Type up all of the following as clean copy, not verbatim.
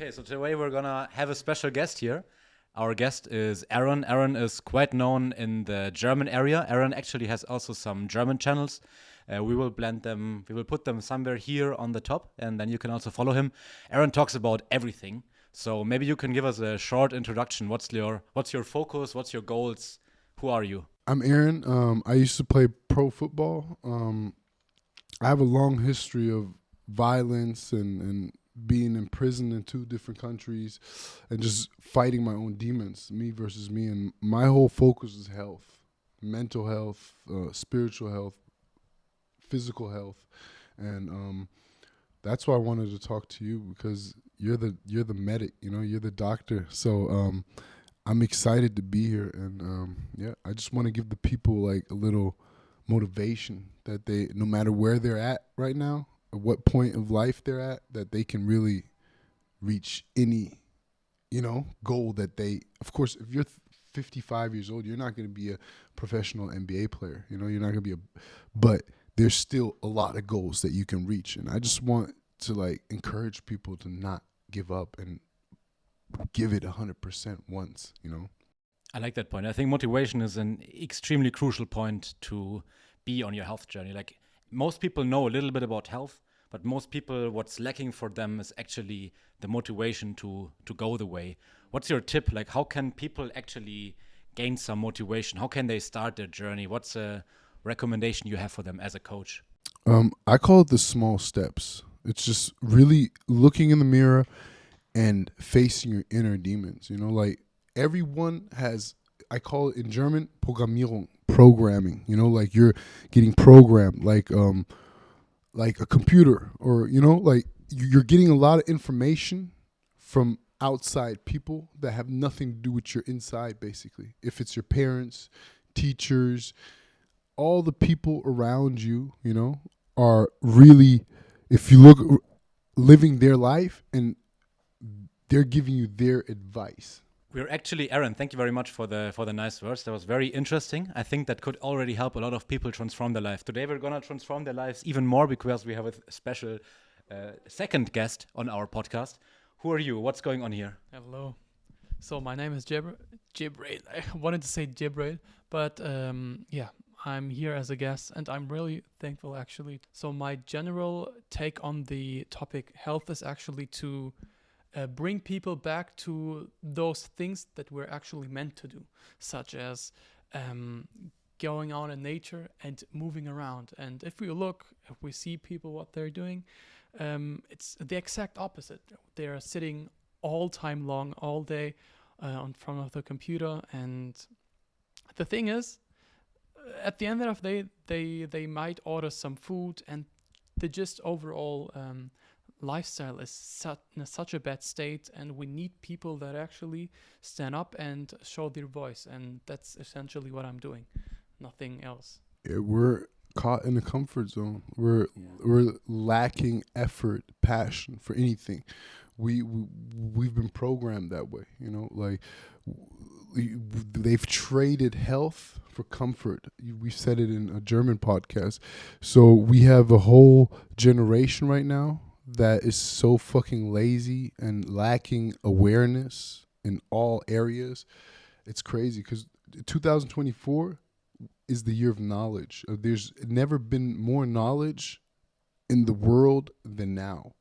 Okay, so today we're gonna have a special guest here. Our guest is Aaron. Aaron is quite known in the German area. Aaron actually has also some German channels. We will blend them, we will put them somewhere here on the top, and then you can also follow him. Aaron talks about everything. So maybe you can give us a short introduction. What's your focus? What's your goals? Who are you? I'm Aaron. I used to play pro football. I have a long history of violence and being in prison in 2 different countries and just fighting my own demons, me versus me. And my whole focus is health, mental health, spiritual health, physical health. And that's why I wanted to talk to you, because you're the medic, you're the doctor. So I'm excited to be here. And I just want to give the people like a little motivation that they, no matter where they're at right now, at what point of life they're at, that they can really reach any, goal that they, of course, if you're 55 years old, you're not going to be a professional NBA player, you're not going to be but there's still a lot of goals that you can reach. And I just want to like encourage people to not give up and give it 100% once, I like that point. I think motivation is an extremely crucial point to be on your health journey. Like, most people know a little bit about health, but most people, what's lacking for them is actually the motivation to go the way. What's your tip? Like, how can people actually gain some motivation? How can they start their journey? What's a recommendation you have for them as a coach? I call it the small steps. It's just really looking in the mirror and facing your inner demons. Like, everyone has, I call it in German, programming, like you're getting programmed like a computer, or, like you're getting a lot of information from outside people that have nothing to do with your inside, basically. If it's your parents, teachers, all the people around you, are really, if you look, living their life and they're giving you their advice. We're actually, Aaron, thank you very much for the nice words. That was very interesting. I think that could already help a lot of people transform their life. Today we're going to transform their lives even more because we have a special second guest on our podcast. Who are you? What's going on here? Hello. So my name is Jibrail. I wanted to say Jibrail, but I'm here as a guest and I'm really thankful, actually. So my general take on the topic health is actually to bring people back to those things that we're actually meant to do, such as going out in nature and moving around. And if we see people, what they're doing, it's the exact opposite. They're sitting all time long, all day in front of the computer. And the thing is, at the end of the day, they might order some food, and the just overall lifestyle is in such a bad state, and we need people that actually stand up and show their voice, and that's essentially what I'm doing, nothing else. Yeah, we're caught in a comfort zone. We're lacking effort, passion for anything. We've been programmed that way, like they've traded health for comfort. We said it in a German podcast. So we have a whole generation right now that is so fucking lazy and lacking awareness in all areas. It's crazy, because 2024 is the year of knowledge. There's never been more knowledge in the world than now.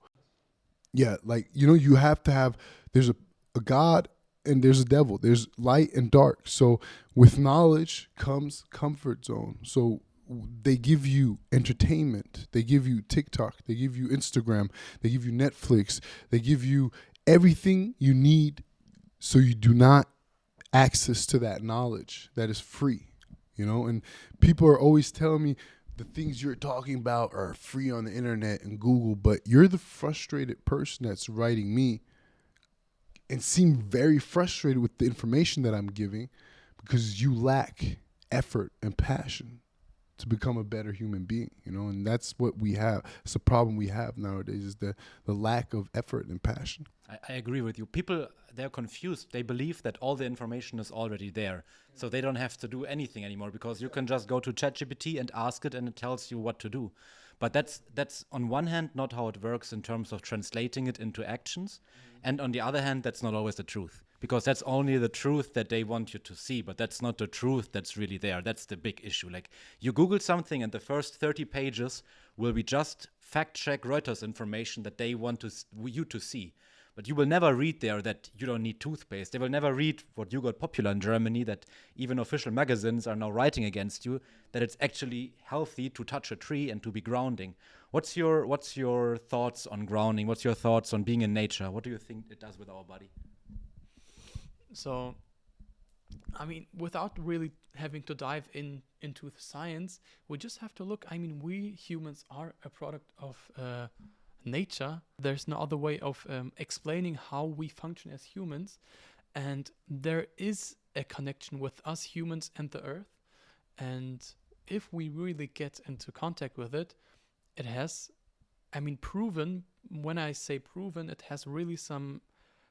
Yeah, like, you have to have, there's a God and there's a devil. There's light and dark. So with knowledge comes comfort zone. So they give you entertainment, they give you TikTok, they give you Instagram, they give you Netflix, they give you everything you need, so you do not access to that knowledge that is free, and people are always telling me the things you're talking about are free on the internet and Google, but you're the frustrated person that's writing me and seem very frustrated with the information that I'm giving, because you lack effort and passion to become a better human being, and that's what we have. It's a problem we have nowadays, is the lack of effort and passion. I agree with you. People, they're confused. They believe that all the information is already there, so they don't have to do anything anymore, because you can just go to ChatGPT and ask it, and it tells you what to do. But that's on one hand not how it works in terms of translating it into actions, and on the other hand, that's not always the truth, because that's only the truth that they want you to see, but that's not the truth that's really there. That's the big issue. Like, you Google something and the first 30 pages will be just fact check Reuters information that they want you to see. But you will never read there that you don't need toothpaste. They will never read what you got popular in Germany, that even official magazines are now writing against you, that it's actually healthy to touch a tree and to be grounding. What's your thoughts on grounding? What's your thoughts on being in nature? What do you think it does with our body? So, I mean, without really having to dive into the science, we just have to look. I mean, we humans are a product of nature. There's no other way of explaining how we function as humans, and there is a connection with us humans and the earth. And if we really get into contact with it, it has, I mean, proven. When I say proven, it has really some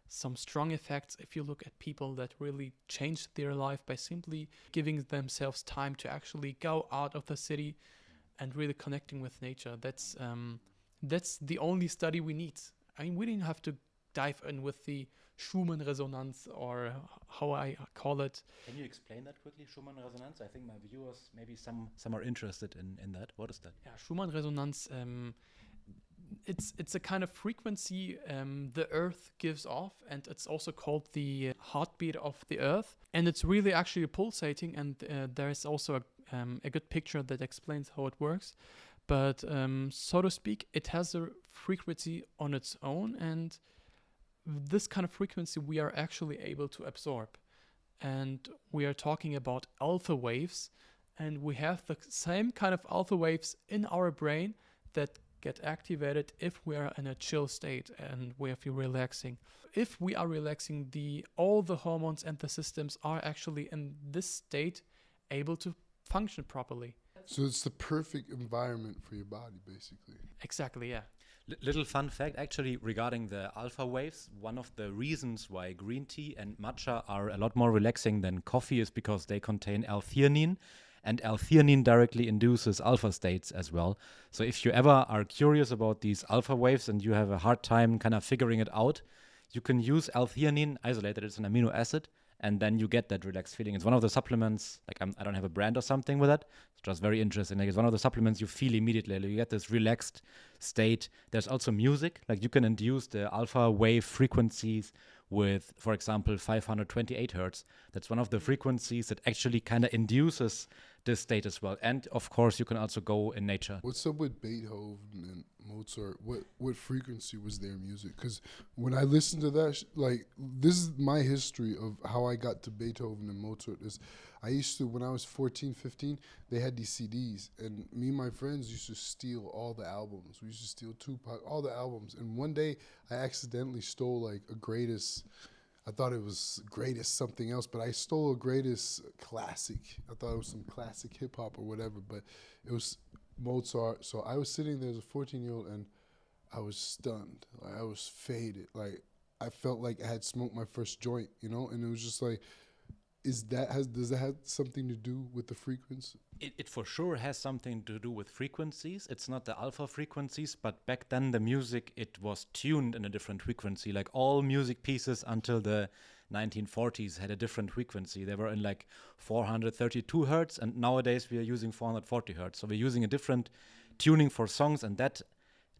strong effects. If you look at people that really changed their life by simply giving themselves time to actually go out of the city and really connecting with nature, that's the only study we need. I mean, we didn't have to dive in with the Schumann resonance, or how I call it. Can you explain that quickly, Schumann resonance? I think my viewers, maybe some are interested in that. What is that? Yeah, Schumann resonance. It's a kind of frequency the Earth gives off, and it's also called the heartbeat of the Earth. And it's really actually pulsating, and there is also a good picture that explains how it works. But so to speak, it has a frequency on its own, and this kind of frequency we are actually able to absorb. And we are talking about alpha waves, and we have the same kind of alpha waves in our brain that get activated if we are in a chill state and we feel relaxing. If we are relaxing, all the hormones and the systems are actually in this state able to function properly. So it's the perfect environment for your body, basically. Exactly, yeah. Little fun fact, actually, regarding the alpha waves, one of the reasons why green tea and matcha are a lot more relaxing than coffee is because they contain L-theanine, and L-theanine directly induces alpha states as well. So if you ever are curious about these alpha waves and you have a hard time kind of figuring it out, you can use L-theanine isolated. It's an amino acid, and then you get that relaxed feeling. It's one of the supplements, like I don't have a brand or something with it. It's just very interesting. Like, it's one of the supplements you feel immediately. Like, you get this relaxed state. There's also music. Like, you can induce the alpha wave frequencies with, for example, 528 hertz. That's one of the frequencies that actually kind of induces this state as well. And of course, you can also go in nature. What's up with Beethoven and Mozart? What frequency was their music? Because when I listen to that, this is my history of how I got to Beethoven and Mozart. Is I used to, when I was 14, 15, they had these CDs, and me and my friends used to steal all the albums. We used to steal Tupac, all the albums. And one day, I accidentally stole like a greatest. I thought it was greatest something else, but I stole a greatest classic. I thought it was some classic hip hop or whatever, but it was Mozart. So I was sitting there as a 14-year-old, and I was stunned. Like, I was faded. Like, I felt like I had smoked my first joint, and it was just like, does that have something to do with the frequency? It for sure has something to do with frequencies. It's not the alpha frequencies, but back then the music, it was tuned in a different frequency. Like, all music pieces until the 1940s had a different frequency. They were in like 432 hertz, and nowadays we are using 440 hertz. So we're using a different tuning for songs, and that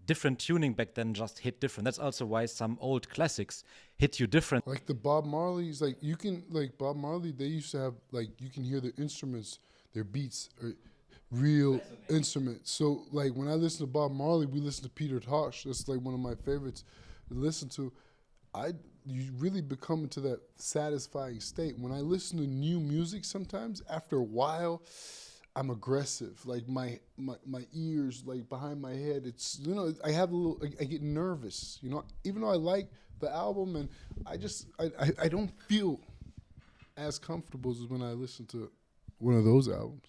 different tuning back then just hit different. That's also why some old classics hit you different. Like the Bob Marley's, Bob Marley, they used to have, you can hear the instruments, their beats are real instruments. So, when I listen to Bob Marley, we listen to Peter Tosh. That's, one of my favorites to listen to. You really become into that satisfying state. When I listen to new music sometimes, after a while, I'm aggressive. Like, my ears, behind my head, it's, I have I get nervous, even though I like the album, and I don't feel as comfortable as when I listen to one of those albums.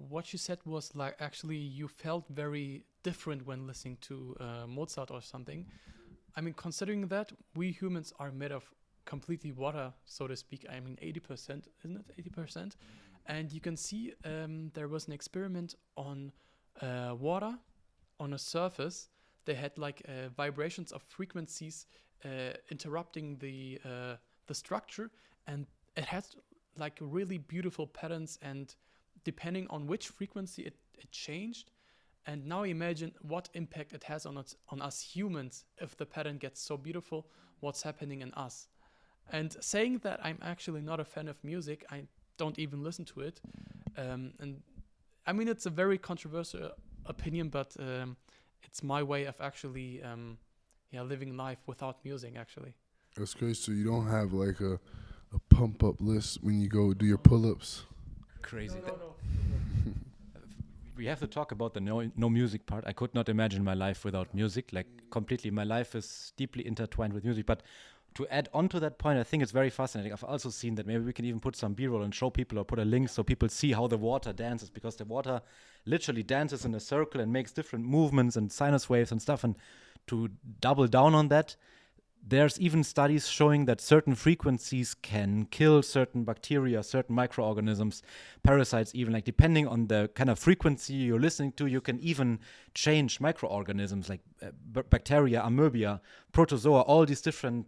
What you said was actually you felt very different when listening to Mozart or something. I mean, considering that we humans are made of completely water, so to speak. I mean, 80%, isn't it? 80%. And you can see there was an experiment on water on a surface, they had like vibrations of frequencies interrupting the structure, and it has like really beautiful patterns, and depending on which frequency it changed. And now imagine what impact it has on us humans if the pattern gets so beautiful, what's happening in us. And saying that I'm actually not a fan of music, I don't even listen to it. And I mean, it's a very controversial opinion, but it's my way of actually living life without music, actually. That's crazy. So you don't have like a pump up list when you go do your pull-ups? Crazy. No. We have to talk about the no music part. I could not imagine my life without music. Like completely, my life is deeply intertwined with music. But to add on to that point, I think it's very fascinating. I've also seen that maybe we can even put some B-roll and show people, or put a link so people see how the water dances, because the water literally dances in a circle and makes different movements and sinus waves and stuff. And to double down on that, there's even studies showing that certain frequencies can kill certain bacteria, certain microorganisms, parasites even. Like depending on the kind of frequency you're listening to, you can even change microorganisms like bacteria, amoeba, protozoa, all these different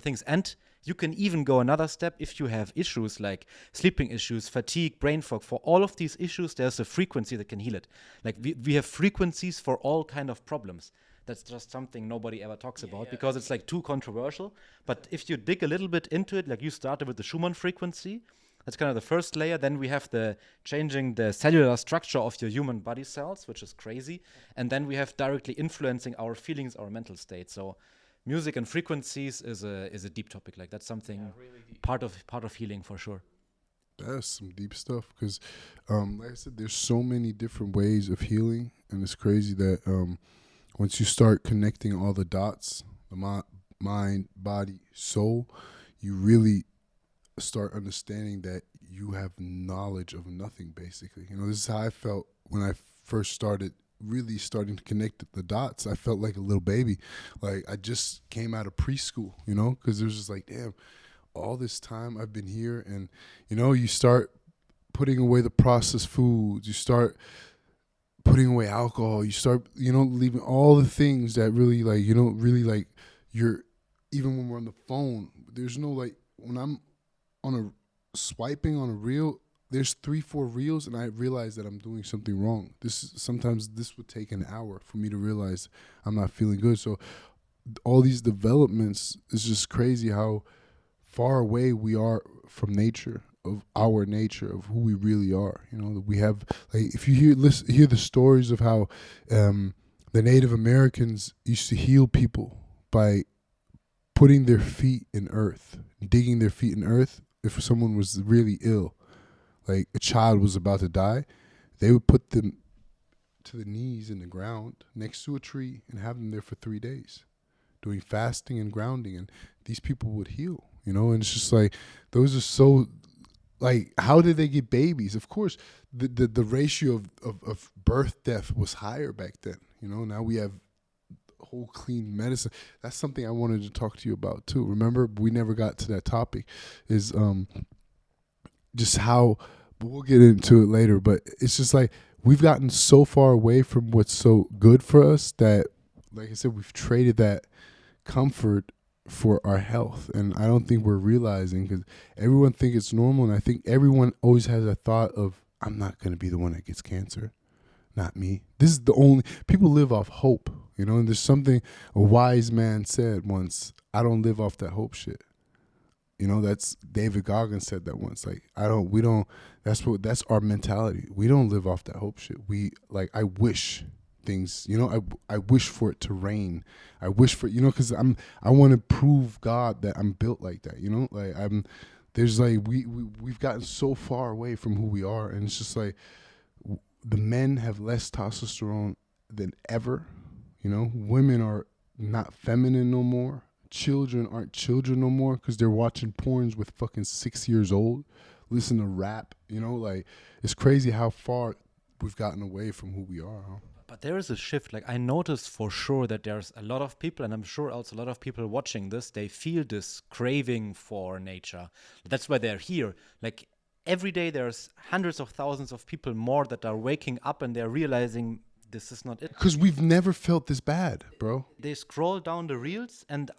things. And you can even go another step if you have issues like sleeping issues, fatigue, brain fog. For all of these issues, there's a frequency that can heal it. Like we have frequencies for all kind of problems. That's just something nobody ever talks about because it's like too controversial. But if you dig a little bit into it, like you started with the Schumann frequency, that's kind of the first layer. Then we have the changing the cellular structure of your human body cells, which is crazy. And then we have directly influencing our feelings, our mental state. So music and frequencies is a deep topic. Like that's something really part of healing for sure. That's some deep stuff because, like I said, there's so many different ways of healing. And it's crazy that once you start connecting all the dots, the mind, body, soul, you really start understanding that you have knowledge of nothing, basically. You know, this is how I felt when I first started really starting to connect the dots. I felt like a little baby. Like I just came out of preschool, you know, because it was just like, damn, all this time I've been here. And, you know, you start putting away the processed foods. You start putting away alcohol, you start, you know, leaving all the things that really like, you know, really like you're, even when we're on the phone, there's no like, when I'm on a swiping on a reel, there's 3-4 reels and I realize that I'm doing something wrong. Sometimes this would take an hour for me to realize I'm not feeling good. So all these developments is just crazy how far away we are from nature, of our nature, of who we really are. You know, we have, like, if you hear the stories of how the Native Americans used to heal people by putting their feet in earth, digging their feet in earth. If someone was really ill, like a child was about to die, they would put them to the knees in the ground next to a tree and have them there for 3 days, doing fasting and grounding, and these people would heal. You know, and it's just like, those are so, like, how did they get babies? Of course, the ratio of birth death was higher back then. You know, now we have whole clean medicine. That's something I wanted to talk to you about too. Remember, we never got to that topic, is just how, but we'll get into it later, but it's just like we've gotten so far away from what's so good for us that, like I said, we've traded that comfort for our health. And I don't think we're realizing, because everyone thinks it's normal, and I think everyone always has a thought of, I'm not going to be the one that gets cancer. Not me. This is the only, people live off hope, you know, and there's something a wise man said once, I don't live off that hope shit. You know, that's David Goggins said that once. Like, that's our mentality. We don't live off that hope shit. I wish things, you know, I wish for it to rain. I wish for, you know, because I want to prove God that I'm built like that, you know, like there's like, we've gotten so far away from who we are. And it's just like, the men have less testosterone than ever. You know, women are not feminine no more. Children aren't children no more because they're watching porns with fucking 6 years old, listen to rap. You know, like, it's crazy how far we've gotten away from who we are. Huh? But there is a shift. Like, I noticed for sure that there's a lot of people, and I'm sure also a lot of people watching this, they feel this craving for nature. That's why they're here. Like, every day there's hundreds of thousands of people more that are waking up and they're realizing this is not it. Because we've never felt this bad, bro. They scroll down the reels, and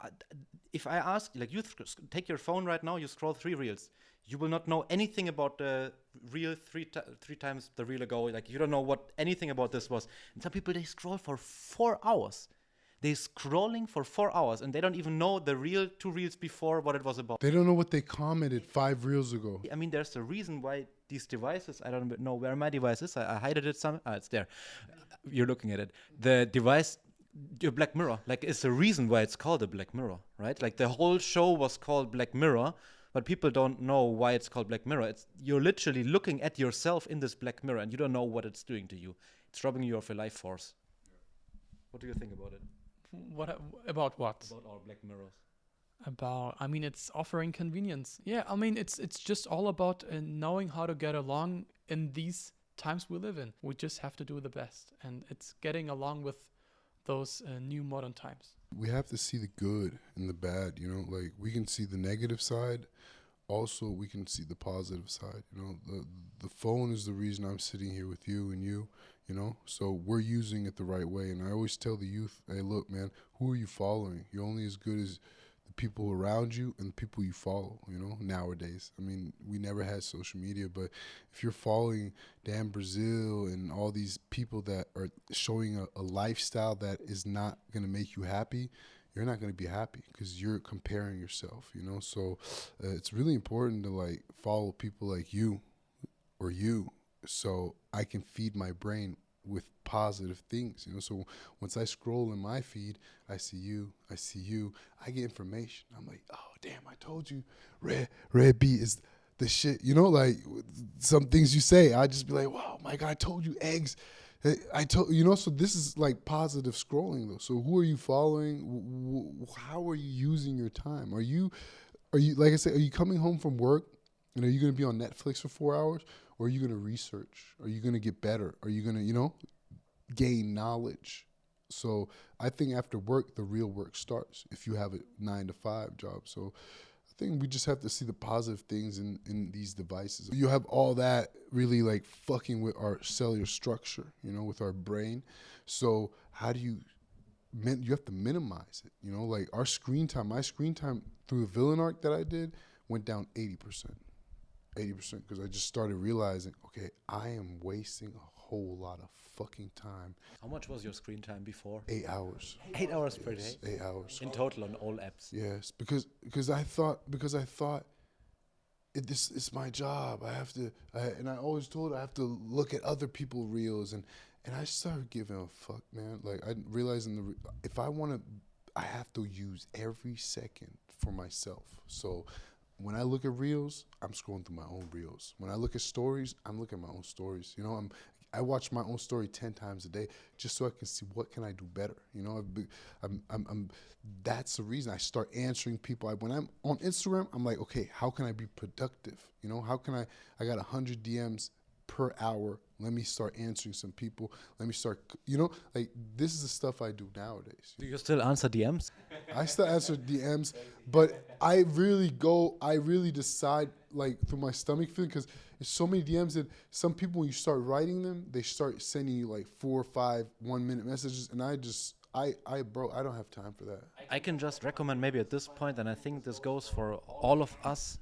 if I ask, like, you take your phone right now, you scroll 3 reels, you will not know anything about the reel three times the reel ago. Like, you don't know what anything about this was. And some people, they scroll for 4 hours. They're scrolling for 4 hours, and they don't even know the 2 reels before what it was about. They don't know what they commented 5 reels ago. I mean, there's a reason why these devices, I don't know where my device is. I hid it some. It's there. You're looking at it. The device, your Black Mirror, like, it's a reason why it's called a Black Mirror, right? Like, the whole show was called Black Mirror, but people don't know why it's called Black Mirror. You're literally looking at yourself in this Black Mirror, and you don't know what it's doing to you. It's robbing you of your life force. What do you think about it? About what? About our Black Mirrors. I mean, it's offering convenience. Yeah, I mean, it's just all about knowing how to get along in these times we live in. We just have to do the best, and it's getting along with those new modern times. We have to see the good and the bad, you know, like we can see the negative side. Also, we can see the positive side. You know, the phone is the reason I'm sitting here with you and you know, so we're using it the right way. And I always tell the youth, hey, look, man, who are you following? You're only as good as the people around you and the people you follow, you know, nowadays. I mean, we never had social media, but if you're following Dan Brazil and all these people that are showing a lifestyle that is not going to make you happy, you're not going to be happy because you're comparing yourself, you know. So it's really important to, like, follow people like you or you, so I can feed my brain with positive things, you know. So once I scroll in my feed, I see you, I get information. I'm like, oh, damn, I told you red beet is the shit, you know. Like, some things you say, I just be like, wow, my God, I told you eggs. I told you know. So this is like positive scrolling, though. So who are you following? How are you using your time? Are you like I said, are you coming home from work and are you going to be on Netflix for 4 hours, or are you going to research? Are you going to get better? Are you going to, you know, gain knowledge? So I think after work, the real work starts if you have a 9-to-5 job. So I think we just have to see the positive things in these devices. You have all that really, like, fucking with our cellular structure, you know, with our brain. So how do you have to minimize it, you know? Like, my screen time through the villain arc that I did went down 80%, because I just started realizing, okay, I am wasting a whole lot of fucking time. How much was your screen time before? 8 hours. 8 hours per day? 8 hours. In total on all apps? Yes, because I thought this is my job. And I always told I have to look at other people's reels, and I started giving a fuck, man. Like, I realizing if I want to, I have to use every second for myself. So when I look at reels, I'm scrolling through my own reels. When I look at stories, I'm looking at my own stories. You know, I watch my own story 10 times a day just so I can see what can I do better. You know, that's the reason I start answering people. When I'm on Instagram, I'm like, okay, how can I be productive? You know, how can I got 100 DMs per hour. Let me start answering some people. Let me start, you know, like, this is the stuff I do nowadays. Do you still answer DMs? I still answer DMs, but I really decide, like, through my stomach feeling, because there's so many DMs that some people, when you start writing them, they start sending you like 4 or 5 1-minute messages, and I don't have time for that. I can just recommend maybe at this point, and I think this goes for all of us,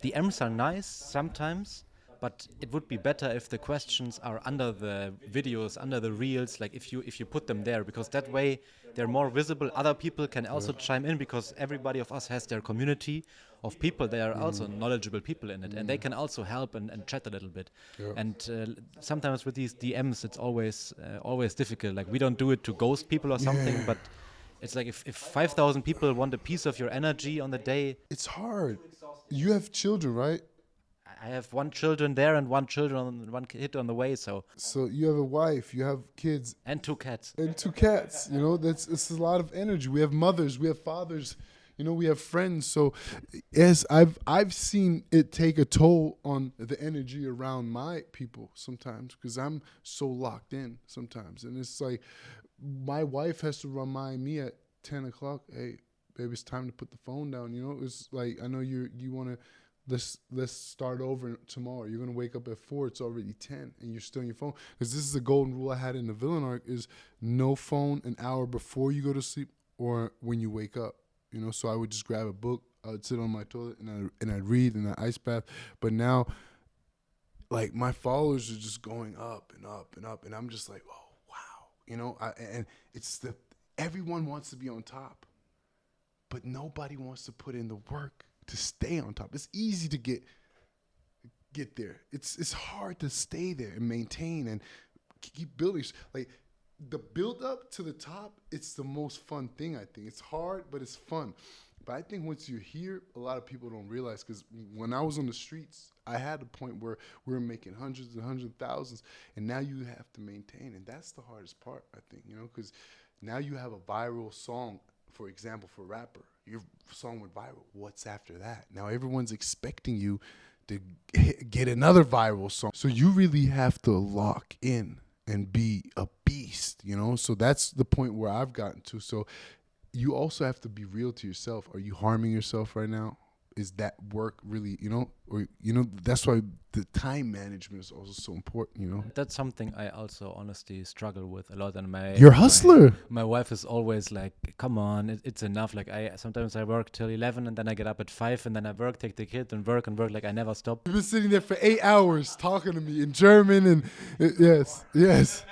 DMs are nice sometimes, but it would be better if the questions are under the videos, under the reels, like if you put them there, because that way they're more visible. Other people can also chime in, because everybody of us has their community of people. They are also knowledgeable people in it, and they can also help and chat a little bit. Yeah. And sometimes with these DMs, it's always difficult. Like, we don't do it to ghost people or something, but it's like if 5,000 people want a piece of your energy on the day. It's hard. You have children, right? I have 1 children there and 1 kid on the way, so you have a wife, you have kids, and 2 cats. and 2 cats. You know, it's a lot of energy. We have mothers, we have fathers, you know, we have friends. So yes, I've seen it take a toll on the energy around my people sometimes, because I'm so locked in sometimes, and it's like my wife has to remind me at 10 o'clock, hey, baby, it's time to put the phone down. You know, it's like, I know you want to let's start over tomorrow. You're gonna wake up at 4. It's already 10, and you're still on your phone. Because this is the golden rule I had in the villain arc: is no phone an hour before you go to sleep or when you wake up. You know, so I would just grab a book. I would sit on my toilet and I'd read in an ice bath. But now, like, my followers are just going up and up and up, and I'm just like, oh wow, you know. And it's everyone wants to be on top, but nobody wants to put in the work to stay on top. It's easy to get there. It's hard to stay there and maintain and keep building. Like, the build up to the top, it's the most fun thing, I think. It's hard, but it's fun. But I think once you're here, a lot of people don't realize, because when I was on the streets, I had a point where we were making hundreds and hundreds of thousands, and now you have to maintain, and that's the hardest part, I think, you know, because now you have a viral song, for example, for a rapper. Your song went viral. What's after that? Now everyone's expecting you to get another viral song. So you really have to lock in and be a beast, you know? So that's the point where I've gotten to. So you also have to be real to yourself. Are you harming yourself right now? Is that work really, you know, or, you know, that's why the time management is also so important, you know? That's something I also honestly struggle with a lot. And You're a hustler. My wife is always like, come on, it's enough. Like, sometimes I work till 11 and then I get up at 5 and then I work, take the kid and work. Like, I never stop. You've been sitting there for 8 hours talking to me in German and yes.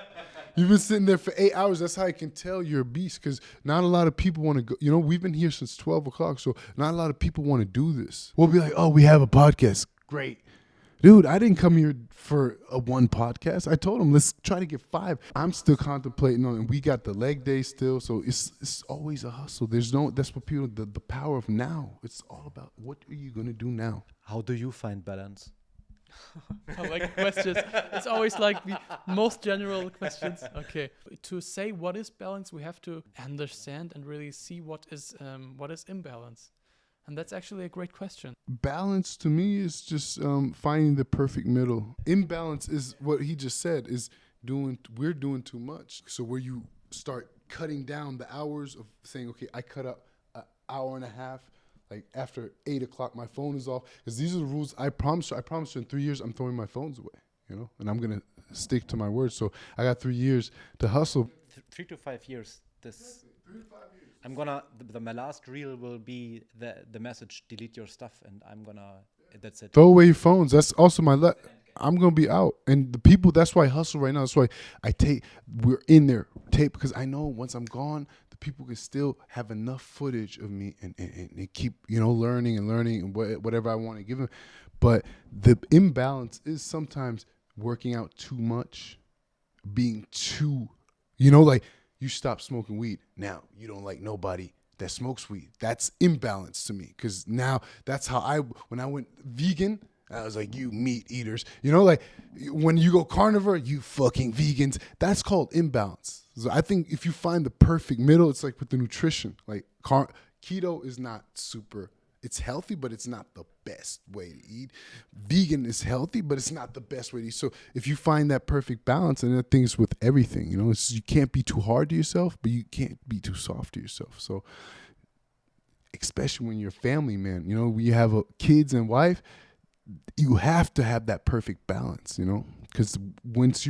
You've been sitting there for 8 hours. That's how I can tell you're a beast, because not a lot of people want to go. You know, we've been here since 12 o'clock, so not a lot of people want to do this. We'll be like, oh, we have a podcast. Great. Dude, I didn't come here for one podcast. I told him, let's try to get 5. I'm still contemplating on it, and we got the leg day still, so it's always a hustle. That's what people, the power of now. It's all about, what are you going to do now? How do you find balance? I like questions. It's always like the most general questions. Okay. To say what is balance, we have to understand and really see what is imbalance. And that's actually a great question. Balance to me is just finding the perfect middle. Imbalance is what he just said, is we're doing too much. So where you start cutting down the hours of saying, okay, I cut up an hour and a half. Like, after 8 o'clock, my phone is off. Because these are the rules. I promise you in 3 years, I'm throwing my phones away, you know? And I'm going to stick to my word. So I got 3 years to hustle. 3 to 5 years. This 3 to 5 years. I'm going to, my last reel will be the message, delete your stuff. And I'm going to, that's it. Throw away your phones. That's also I'm going to be out. And the people, that's why I hustle right now. That's why we're in there, because I know once I'm gone, people can still have enough footage of me and keep, you know, learning and whatever I want to give them. But the imbalance is sometimes working out too much, being too, you know, like, you stop smoking weed. Now you don't like nobody that smokes weed. That's imbalance to me, because now that's how when I went vegan, I was like, you meat eaters, you know, like, when you go carnivore, you fucking vegans. That's called imbalance. So I think if you find the perfect middle, it's like with the nutrition. Like, keto is not super, it's healthy, but it's not the best way to eat. Vegan is healthy, but it's not the best way to eat. So if you find that perfect balance, and I think it's with everything, you know, you can't be too hard to yourself, but you can't be too soft to yourself. So especially when you're a family man, you know, when you have kids and wife, you have to have that perfect balance, you know, because once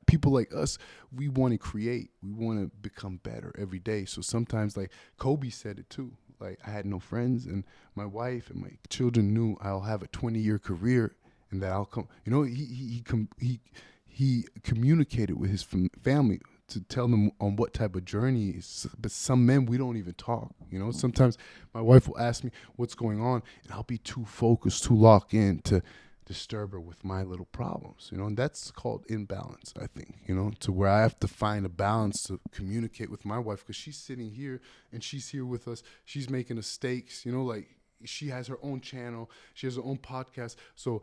people like us, we want to create, we want to become better every day. So sometimes, like Kobe said it too, like, I had no friends, and my wife and my children knew I'll have a 20-year career and that I'll come, you know, he communicated with his family to tell them on what type of journey he is. But some men, we don't even talk, you know. Sometimes my wife will ask me what's going on, and I'll be too focused, too locked in to disturb her with my little problems, you know. And that's called imbalance, I think, you know, to where I have to find a balance to communicate with my wife, because she's sitting here and she's here with us. She's making the stakes, you know, like, she has her own channel, she has her own podcast. So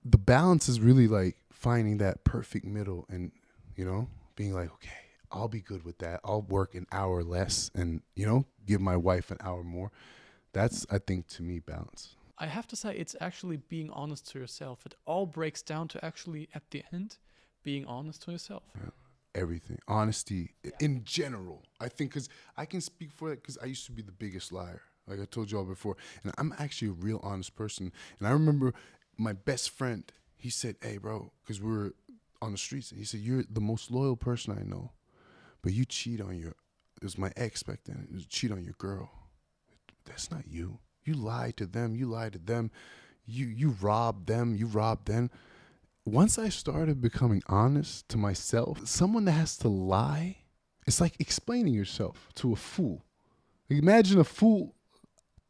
the balance is really like finding that perfect middle, and, you know, being like, okay, I'll be good with that. I'll work an hour less and, you know, give my wife an hour more. That's, I think, to me, balance. I have to say, it's actually being honest to yourself. It all breaks down to actually, at the end, being honest to yourself. Yeah. Everything. Honesty in general. I think, because I can speak for it, because I used to be the biggest liar. like I told y'all before. And I'm actually a real honest person. And I remember my best friend, he said, hey, bro, because we were on the streets. And he said, you're the most loyal person I know. But you cheat on it was my ex back then. It was cheat on your girl. That's not you. You lied to them. You lied to them. You robbed them. You robbed them. Once I started becoming honest to myself, someone that has to lie, it's like explaining yourself to a fool. Like imagine a fool.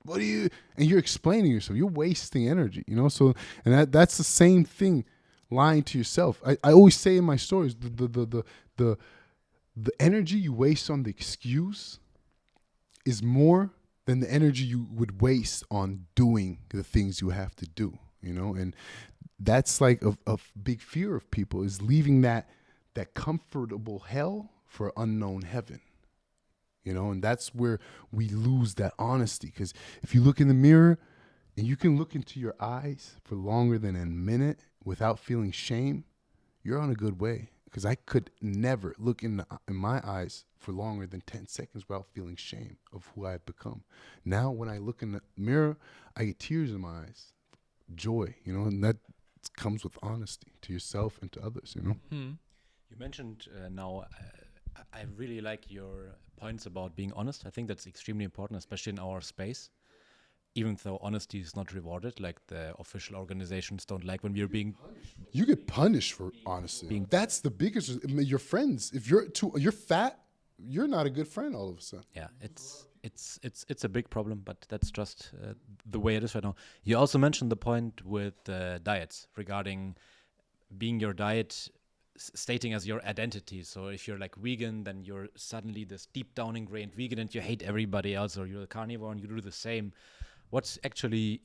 And you're explaining yourself. You're wasting energy, you know? So, and that's the same thing, lying to yourself. I always say in my stories, the energy you waste on the excuse is more than the energy you would waste on doing the things you have to do, you know? And that's like a big fear of people, is leaving that comfortable hell for unknown heaven, you know? And that's where we lose that honesty. Because if you look in the mirror and you can look into your eyes for longer than a minute without feeling shame, you're on a good way. Because I could never look in my eyes for longer than 10 seconds without feeling shame of who I've become. Now, when I look in the mirror, I get tears in my eyes, joy, you know, and that comes with honesty to yourself and to others, you know. You mentioned I really like your points about being honest. I think that's extremely important, especially in our space. Even though honesty is not rewarded, like the official organizations don't like when we're being... You get punished for honesty. That's the biggest. I mean, your friends, if you're fat, you're not a good friend all of a sudden. Yeah, it's a big problem, but that's just the way it is right now. You also mentioned the point with diets regarding being your diet stating as your identity. So if you're like vegan, then you're suddenly this deep down ingrained vegan and you hate everybody else, or you're a carnivore and you do the same. What's actually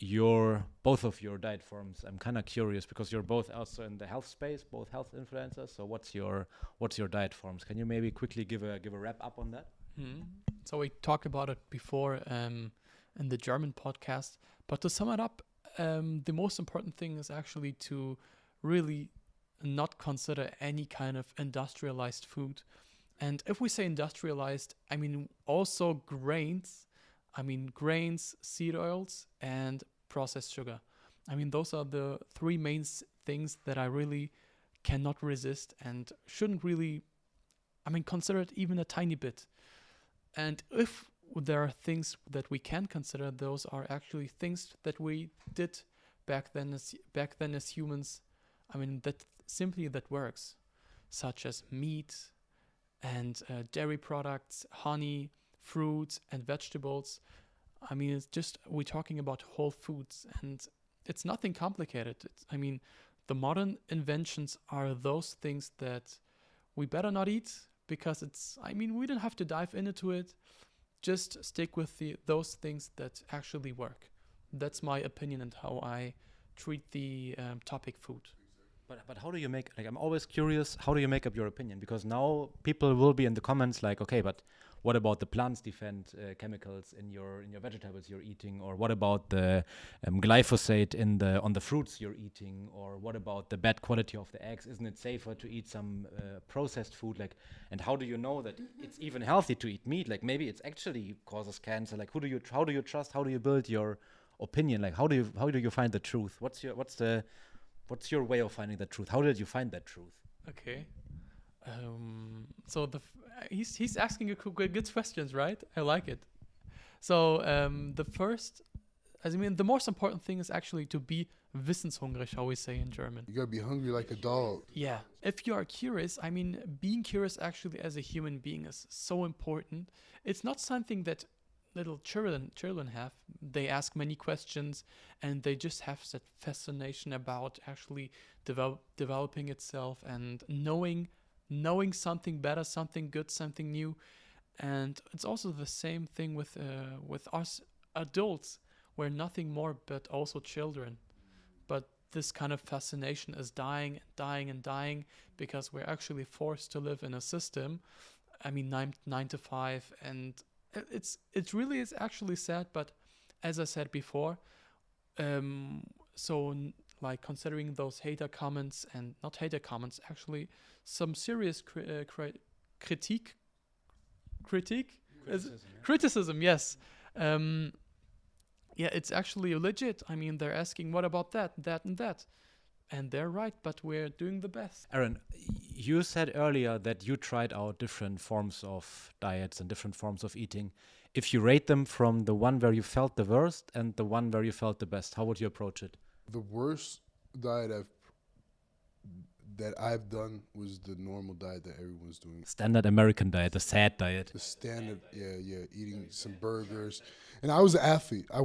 both of your diet forms? I'm kind of curious because you're both also in the health space, both health influencers. So what's your diet forms? Can you maybe quickly give a wrap up on that? So we talked about it before in the German podcast, but to sum it up, the most important thing is actually to really not consider any kind of industrialized food. And if we say industrialized, I mean also grains, seed oils, and processed sugar. I mean, those are the three main things that I really cannot resist and shouldn't really, consider it even a tiny bit. And if there are things that we can consider, those are actually things that we did back then as humans. That works, such as meat and dairy products, honey, fruits and vegetables. It's just, we're talking about whole foods, and it's nothing complicated. The modern inventions are those things that we better not eat, because we don't have to dive into it. Just stick with those things that actually work. That's my opinion and how I treat the topic food. But how do you make, I'm always curious, how do you make up your opinion? Because now people will be in the comments like, okay, but what about the plants defend chemicals in your vegetables you're eating? Or what about the glyphosate on the fruits you're eating? Or what about the bad quality of the eggs? Isn't it safer to eat some processed food? And how do you know that it's even healthy to eat meat? Maybe it's actually causes cancer. How do you trust? How do you build your opinion? How do you find the truth? What's your way of finding the truth? How did you find that truth? Okay. So he's asking you good questions, right? I like it. So the most important thing is actually to be wissenshungrig, how we say in German. You gotta be hungry like a dog. Yeah. If you are curious, being curious actually as a human being is so important. It's not something that little children have. They ask many questions, and they just have that fascination about actually developing itself and knowing something better, something good, something new. And it's also the same thing with us adults. We're nothing more but also children. But this kind of fascination is dying because we're actually forced to live in a system. 9 to 5, and it really is actually sad. But as I said before, considering those hater comments, and not hater comments, actually some serious criticism, yes. yeah, it's actually legit. I mean, they're asking, what about that, that, and that? And they're right, but we're doing the best. Aaron, you said earlier that you tried out different forms of diets and different forms of eating. If you rate them from the one where you felt the worst and the one where you felt the best, how would you approach it? The worst diet I've done was the normal diet that everyone's doing. Standard American diet, the sad diet. The standard, eating some burgers. And I was an athlete. I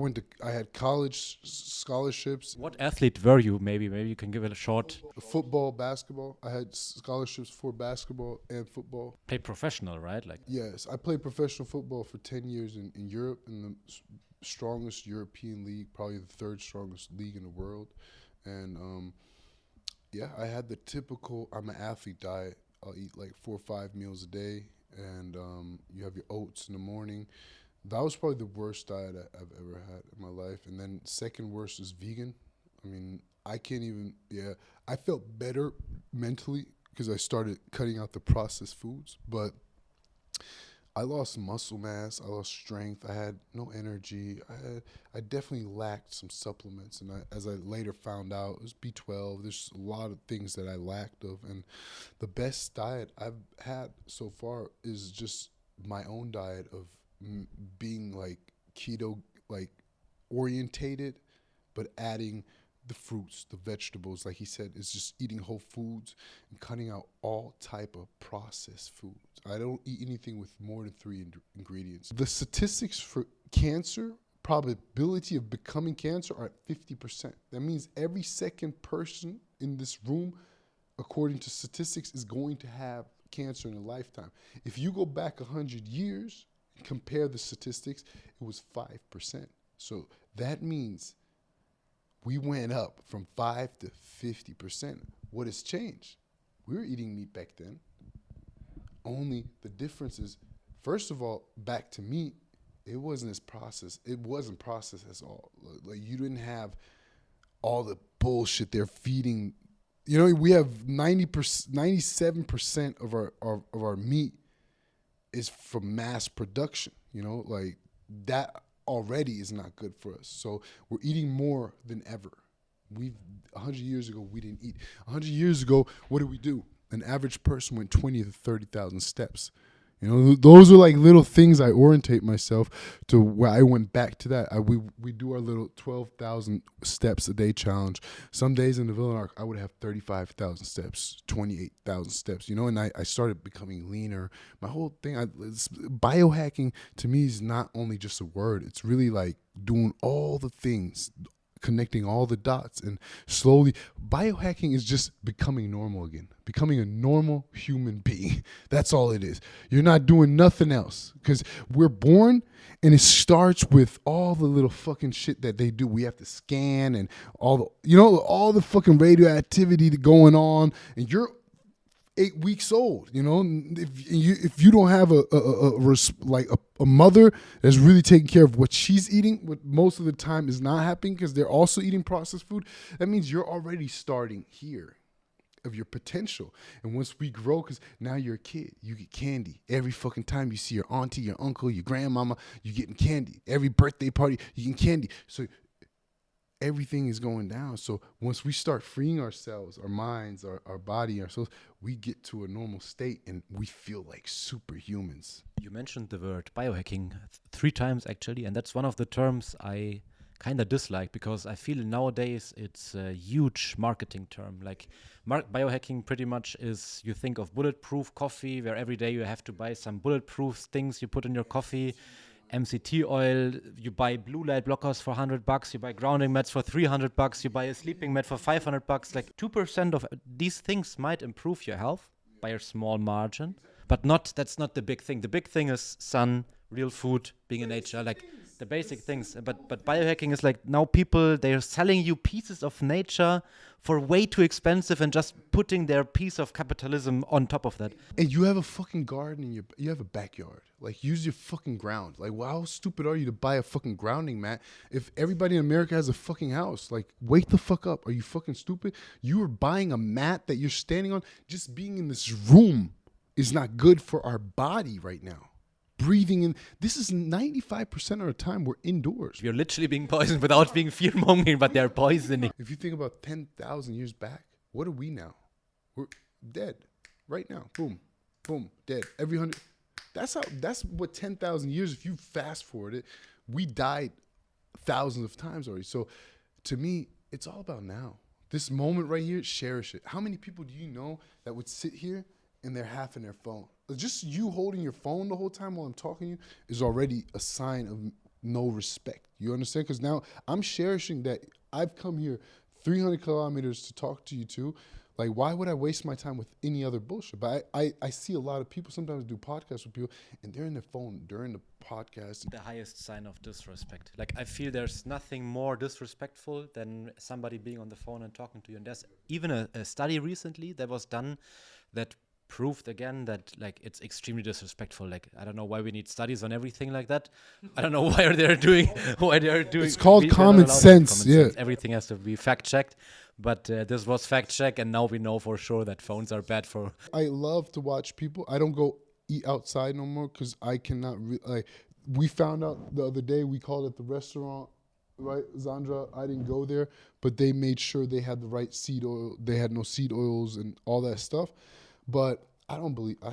had college scholarships, What athlete were you? Maybe you can give it a short. football, basketball. I had scholarships for basketball and football. Play professional, right? Like Yes, I played professional football for 10 years in Europe, in the strongest European league, probably the third strongest league in the world. And I had the typical, I'm an athlete diet. I'll eat like 4 or 5 meals a day, and you have your oats in the morning. That was probably the worst diet I've ever had in my life. And then second worst is vegan. I mean, I can't even, I felt better mentally because I started cutting out the processed foods, but I lost muscle mass, I lost strength, I had no energy. I definitely lacked some supplements, and as I later found out, it was B12. There's a lot of things that I lacked of, and the best diet I've had so far is just my own diet of being like keto, like orientated, but adding the fruits, the vegetables, like he said, is just eating whole foods and cutting out all type of processed foods. I don't eat anything with more than 3 ingredients. The statistics for cancer, probability of becoming cancer, are at 50%. That means every second person in this room, according to statistics, is going to have cancer in a lifetime. If you go back 100 years and compare the statistics, it was 5%. So that means we went up from 5 to 50%. What has changed? We were eating meat back then. Only the difference is, first of all, back to meat, it wasn't as processed. It wasn't processed at all. Like, you didn't have all the bullshit they're feeding. You know, we have 97% of our meat is from mass production. You know, like that already is not good for us. So we're eating more than ever. 100 years ago, we didn't eat. 100 years ago, what did we do? An average person went 20 to 30,000 steps. You know, those are like little things I orientate myself to, where I went back to that. We do our little 12,000 steps a day challenge. Some days in the Villain Arc, I would have 35,000 steps, 28,000 steps, you know, and I started becoming leaner. My whole thing, biohacking to me is not only just a word. It's really like doing all the things, connecting all the dots, and slowly biohacking is just becoming normal again, becoming a normal human being. That's all it is. You're not doing nothing else, because we're born and it starts with all the little fucking shit that they do. We have to scan and all the fucking radioactivity going on, and you're 8 weeks old. You know, if you don't have a mother that's really taking care of what she's eating, what most of the time is not happening because they're also eating processed food, that means you're already starting here of your potential. And once we grow, because now you're a kid, you get candy every fucking time you see your auntie, your uncle, your grandmama, you getting candy. Every birthday party, you getting candy. So everything is going down. So once we start freeing ourselves, our minds, our body, our souls, we get to a normal state and we feel like superhumans. You mentioned the word biohacking 3 times actually, and that's one of the terms I kind of dislike, because I feel nowadays it's a huge marketing term. Like biohacking pretty much is, you think of bulletproof coffee, where every day you have to buy some bulletproof things you put in your coffee. MCT oil, you buy blue light blockers for $100, you buy grounding mats for $300, you buy a sleeping mat for $500. Like 2% of these things might improve your health by a small margin, but that's not the big thing. The big thing is sun, real food, being in nature, like the basic things. But biohacking is like, now they're selling you pieces of nature for way too expensive and just putting their piece of capitalism on top of that. And you have a fucking garden in you have a backyard. Like, use your fucking ground. Like, well, how stupid are you to buy a fucking grounding mat if everybody in America has a fucking house? Like, wake the fuck up. Are you fucking stupid? You are buying a mat that you're standing on. Just being in this room is not good for our body right now. breathing in. This is 95% of the time we're indoors. You're literally being poisoned without being fear-mongering, but they're poisoning. If you think about 10,000 years back, what are we now? We're dead right now. Boom, boom, dead. Every 100. That's what 10,000 years. If you fast forward it, we died thousands of times already. So, to me, it's all about now. This moment right here, cherish it. How many people do you know that would sit here and they're half in their phone? Just you holding your phone the whole time while I'm talking to you is already a sign of no respect. You understand? Because now I'm cherishing that I've come here 300 kilometers to talk to you two. Like, why would I waste my time with any other bullshit? But I see a lot of people sometimes do podcasts with people and they're in their phone during the podcast. The highest sign of disrespect. Like, I feel there's nothing more disrespectful than somebody being on the phone and talking to you. And there's even a study recently that was done that proved again that, like, it's extremely disrespectful. Like, I don't know why we need studies on everything like that. I don't know why they're doing. It's called common sense. Yeah, everything has to be fact checked. But this was fact check, and now we know for sure that phones are bad for. I love to watch people. I don't go eat outside no more because I cannot. We found out the other day. We called at the restaurant, right, Zandra? I didn't go there, but they made sure they had the right seed oil. They had no seed oils and all that stuff. But I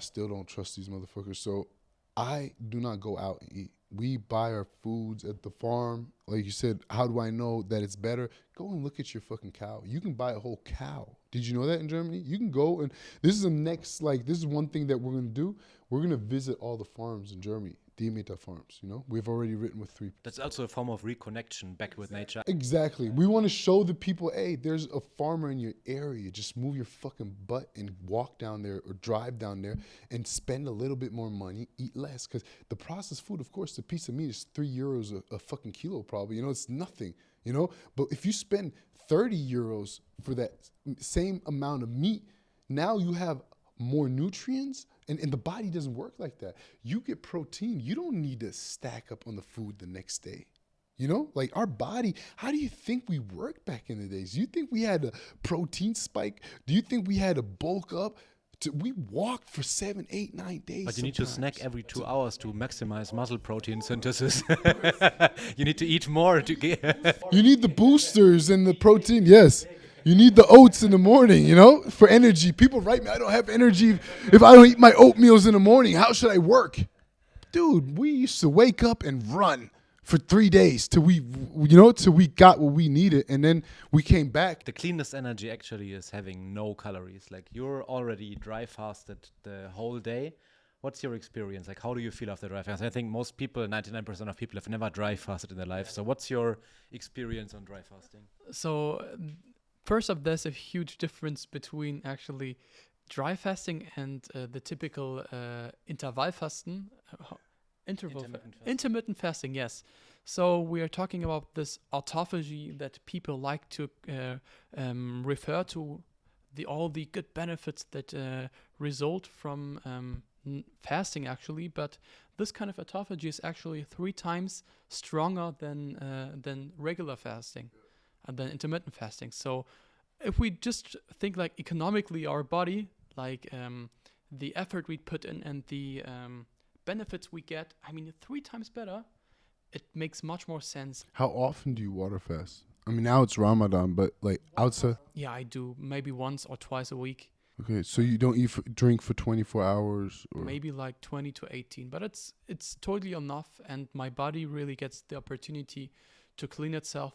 still don't trust these motherfuckers. So I do not go out and eat. We buy our foods at the farm. Like you said, how do I know that it's better? Go and look at your fucking cow. You can buy a whole cow. Did you know that in Germany? You can go and this is one thing that we're going to do. We're going to visit all the farms in Germany. Demeter farms, we've already written with 3. That's also a form of reconnection back with nature. Exactly. We want to show the people, hey, there's a farmer in your area. Just move your fucking butt and walk down there or drive down there and spend a little bit more money, eat less. Because the processed food, of course, the piece of meat is €3 a fucking kilo probably. It's nothing, But if you spend €30 for that same amount of meat, now you have more nutrients. And the body doesn't work like that. You get protein. You don't need to stack up on the food the next day. Like our body, how do you think we worked back in the days? Do you think we had a protein spike? Do you think we had to bulk up? We walked for 7, 8, 9 days. But you need to snack every 2 hours to maximize muscle protein synthesis. You need to eat more to get. You need the boosters and the protein, yes. You need the oats in the morning, for energy. People write me, I don't have energy if I don't eat my oatmeals in the morning. How should I work? Dude, we used to wake up and run for 3 days till we got what we needed, and then we came back. The cleanest energy actually is having no calories. Like, you're already dry fasted the whole day. What's your experience? Like, how do you feel after dry fast? I think most people, 99% of people, have never dry fasted in their life. So what's your experience on dry fasting? So first up, there's a huge difference between actually dry fasting and the typical Intervallfasten. Intermittent fasting, yes. So we are talking about this autophagy that people like to refer to, all the good benefits that result from fasting actually, but this kind of autophagy is actually 3 times stronger than regular fasting. And then intermittent fasting. So if we just think like economically, our body, like the effort we put in and the benefits we get, 3 times better, it makes much more sense. How often do you water fast? Now it's Ramadan, but like outside? Yeah, I do maybe once or twice a week. Okay, so you don't drink for 24 hours? Or? Maybe like 20 to 18, but it's totally enough, and my body really gets the opportunity to clean itself.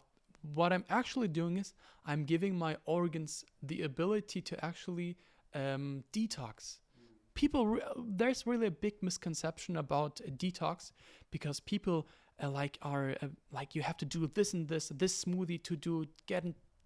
What I'm actually doing is I'm giving my organs the ability to actually detox. There's really a big misconception about detox, because people you have to do this and this smoothie to do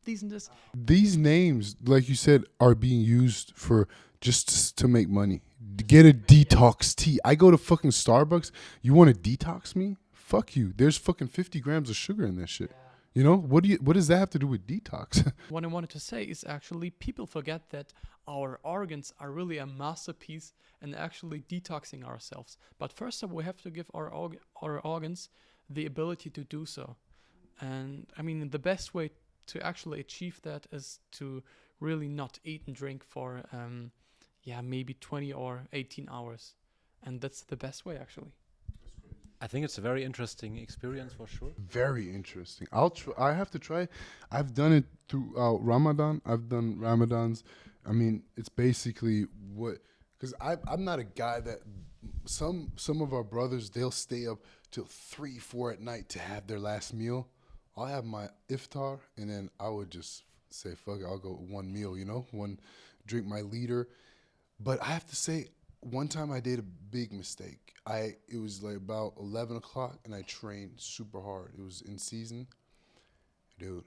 these and this. These names, like you said, are being used for just to make money. Get a detox tea. I go to fucking Starbucks. You want to detox me? Fuck you. There's fucking 50 grams of sugar in that shit. What does that have to do with detox? What I wanted to say is actually people forget that our organs are really a masterpiece in actually detoxing ourselves. But first of all, we have to give our organs the ability to do so. And the best way to actually achieve that is to really not eat and drink for maybe 20 or 18 hours. And that's the best way actually. I think it's a very interesting experience for sure. Very interesting. I have to try. I've done it throughout Ramadan. I've done Ramadans. I mean, it's basically what, because I'm not a guy that some of our brothers, they'll stay up till 3, 4 at night to have their last meal. I'll have my iftar, and then I would just say, fuck it, I'll go one meal, drink my liter. But I have to say, one time I did a big mistake. It was like about 11 o'clock, and I trained super hard. It was in season, dude.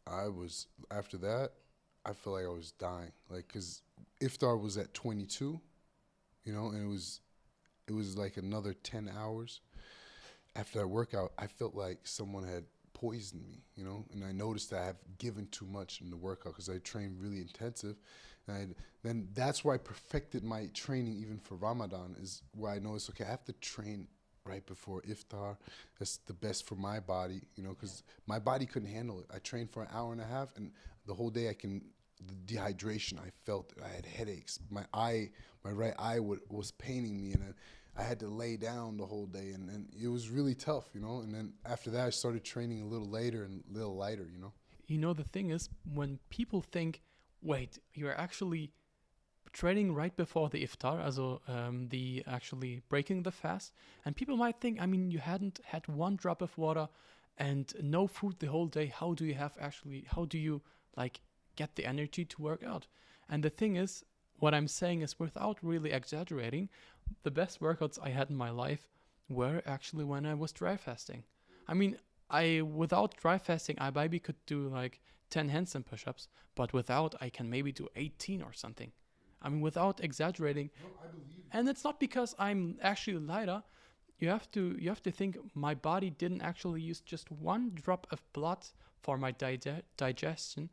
After that, I felt like I was dying, like, cause iftar was at 22, and it was like another 10 hours after that workout. I felt like someone had poisoned me, and I noticed that I have given too much in the workout because I trained really intensive. And then that's why I perfected my training even for Ramadan, is where I noticed, okay, I have to train right before iftar. That's the best for my body, because my body couldn't handle it. I trained for an hour and a half, and the whole day the dehydration, I felt it. I had headaches. My right eye was paining me, and I had to lay down the whole day, and it was really tough, And then after that, I started training a little later and a little lighter, The thing is, when people think, wait, you're actually training right before the iftar, also the actually breaking the fast, and people might think, you hadn't had one drop of water and no food the whole day. How do you like get the energy to work out? And the thing is, what I'm saying is, without really exaggerating, the best workouts I had in my life were actually when I was dry fasting. Without dry fasting, I maybe could do like 10 handstand push-ups, but without, I can maybe do 18 or something. Without exaggerating. No, I believe. And it's not because I'm actually lighter. You have to think, my body didn't actually use just one drop of blood for my digestion,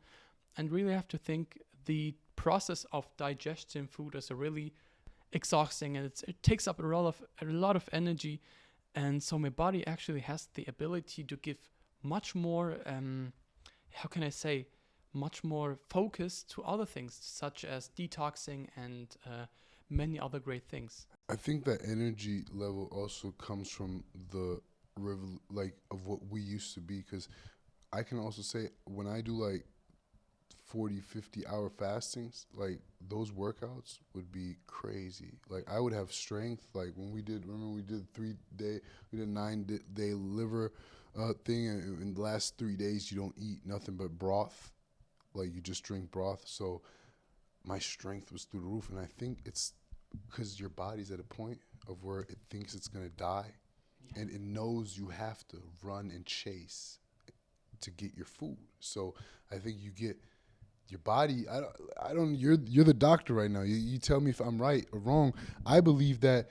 and really have to think the process of digesting food is a really exhausting, and it takes up a lot of energy, and so my body actually has the ability to give much more much more focus to other things, such as detoxing and many other great things. I think that energy level also comes from the of what we used to be, because I can also say when I do like 40, 50 hour fastings, like those workouts would be crazy. Like I would have strength. Like when we did 9-day liver thing, and in the last 3 days you don't eat nothing but broth. Like you just drink broth. So my strength was through the roof, and I think it's because your body's at a point of where it thinks it's gonna die, and it knows you have to run and chase to get your food. So I think you get your body. I don't. You're the doctor right now. You tell me if I'm right or wrong. I believe that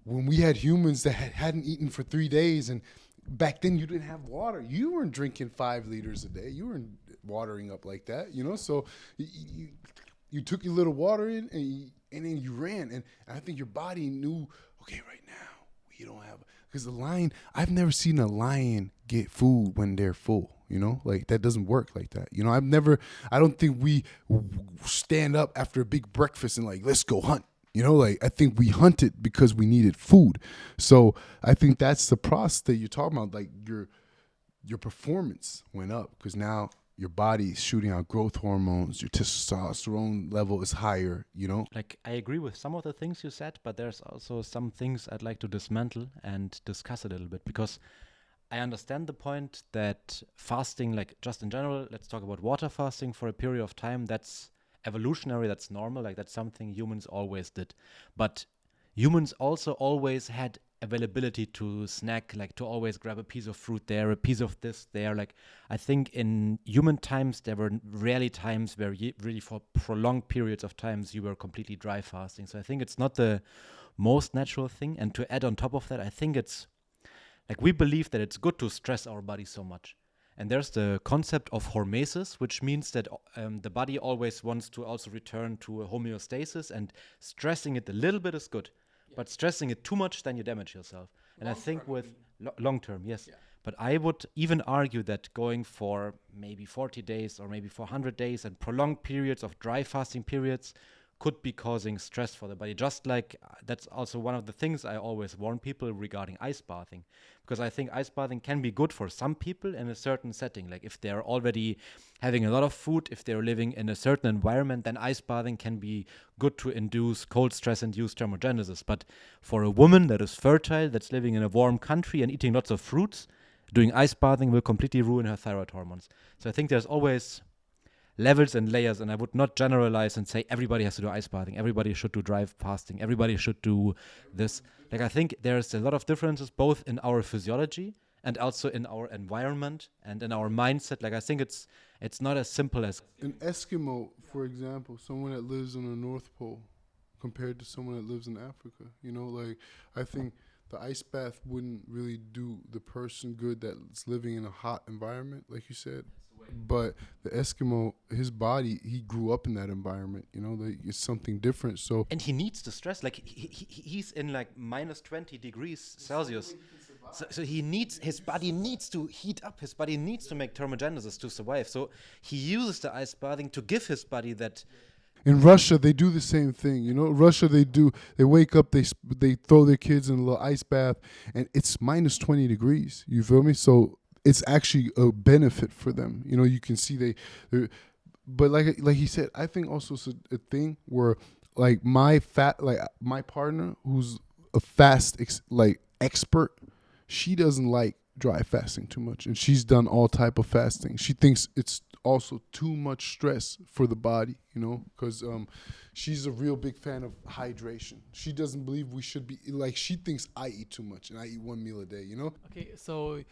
when we had humans that hadn't eaten for 3 days, and back then you didn't have water, you weren't drinking 5 liters a day. You weren't watering up like that, So you took your little water in, and then you ran. And I think your body knew, okay, right now we don't have, because the lion. I've never seen a lion get food when they're full. Like that doesn't work like that. I don't think we stand up after a big breakfast and like, let's go hunt. Like I think we hunted because we needed food. So I think that's the process that you're talking about. Like your performance went up because now your body is shooting out growth hormones. Your testosterone level is higher, Like, I agree with some of the things you said, but there's also some things I'd like to dismantle and discuss a little bit, because I understand the point that fasting, like just in general, let's talk about water fasting for a period of time. That's evolutionary, that's normal, like that's something humans always did. But humans also always had availability to snack, like to always grab a piece of fruit there, a piece of this there. Like I think in human times, there were rarely times where really for prolonged periods of times you were completely dry fasting. So I think it's not the most natural thing. And to add on top of that, I think it's like we believe that it's good to stress our body so much. And there's the concept of hormesis, which means that the body always wants to also return to a homeostasis, and stressing it a little bit is good. Yeah. But stressing it too much, then you damage yourself. And I think with long term, yes. Yeah. But I would even argue that going for maybe 40 days or maybe for 100 days and prolonged periods of dry fasting periods could be causing stress for the body. Just like that's also one of the things I always warn people regarding ice bathing, because I think ice bathing can be good for some people in a certain setting. Like if they're already having a lot of food, if they're living in a certain environment, then ice bathing can be good to induce cold stress induced thermogenesis. But for a woman that is fertile, that's living in a warm country and eating lots of fruits, doing ice bathing will completely ruin her thyroid hormones. So I think there's always levels and layers, and I would not generalize and say everybody has to do ice bathing, everybody should do dry fasting, everybody should do this. Like I think there's a lot of differences both in our physiology and also in our environment and in our mindset. Like I think it's not as simple as An Eskimo, for example, someone that lives on the North Pole compared to someone that lives in Africa, you know, like I think the ice bath wouldn't really do the person good that's living in a hot environment, like you said. But the Eskimo, his body, he grew up in that environment, you know, like it's something different. So and he needs the stress. Like he's in like minus 20 degrees Celsius. So he needs, his body needs to heat up. His body needs to make thermogenesis to survive. So he uses the ice bathing to give his body that. in Russia, they do the same thing. You know, Russia, they wake up, they throw their kids in a little ice bath, and it's minus 20 degrees. You feel me? So it's actually a benefit for them. You know, you can see they're but like he said, I think also it's a thing where like my partner who's a expert, she doesn't like dry fasting too much, and she's done all type of fasting. She thinks it's also too much stress for the body, you know, because she's a real big fan of hydration. She doesn't believe we should be like, she thinks I eat too much and I eat one meal a day, you know. Okay, so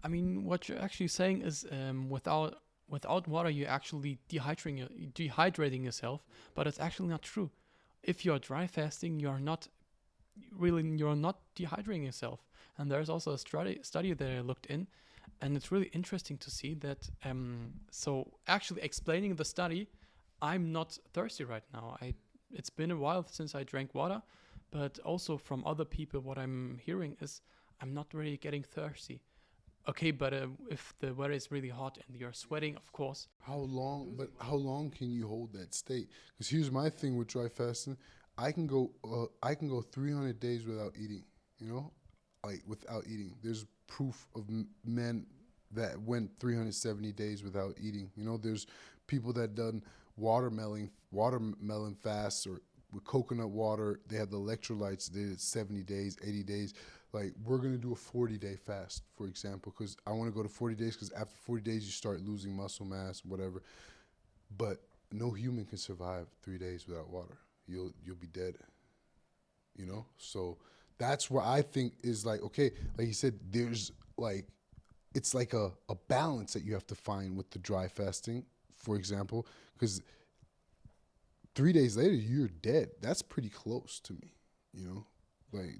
I mean, what you're actually saying is without water, you're actually dehydrating yourself, but it's actually not true. If you're dry fasting, you're not dehydrating yourself. And there's also a study that I looked in, and it's really interesting to see that. So actually explaining the study, I'm not thirsty right now. It's been a while since I drank water, but also from other people, what I'm hearing is I'm not really getting thirsty. Okay, but if the weather is really hot and you're sweating, of course. How long can you hold that state? Because here's my thing with dry fasting. I can go 300 days without eating, you know, like without eating. There's proof of men that went 370 days without eating. You know, there's people that done watermelon fasts, or with coconut water. They have the electrolytes. They did 70 days, 80 days. Like, we're going to do a 40-day fast, for example, because I want to go to 40 days because after 40 days, you start losing muscle mass, whatever. But no human can survive 3 days without water. You'll be dead, you know? So that's where I think is like, okay, like you said, there's like, it's like a balance that you have to find with the dry fasting, for example, because 3 days later, you're dead. That's pretty close to me, you know? Like